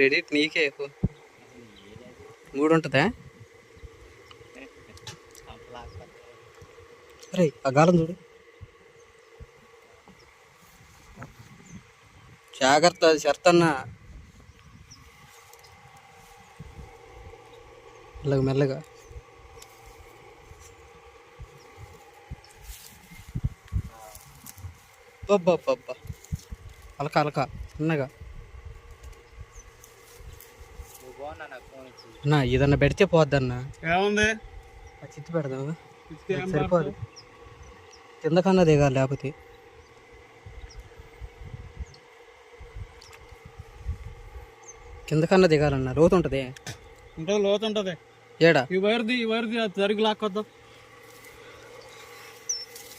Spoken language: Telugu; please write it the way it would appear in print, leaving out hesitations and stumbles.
క్రెడిట్ నీకే ఎక్కువ. 3 ఉంటుందా? అరే ఆ గాలం చూడు, జాగ్రత్త, అది చెత్తన్న. మెల్లగా మెల్లగా. అబ్బబ్బబ్బబ్బా, అలక అలక చిన్నగా. అన్నా ఏదన్నా పెడితే పోద్దన్నా. ఏముంది చిత్తి పెడదాం, సరిపోదు. కింద కన్నా దిగాలి, లేకపోతే కింద కన్నా దిగాలన్నా. లోతు ఉంటుంది. లోతు ఉంటుంది. ఏడా ఈ వైర్ది అది జరిగి లాక్కొద్దాం.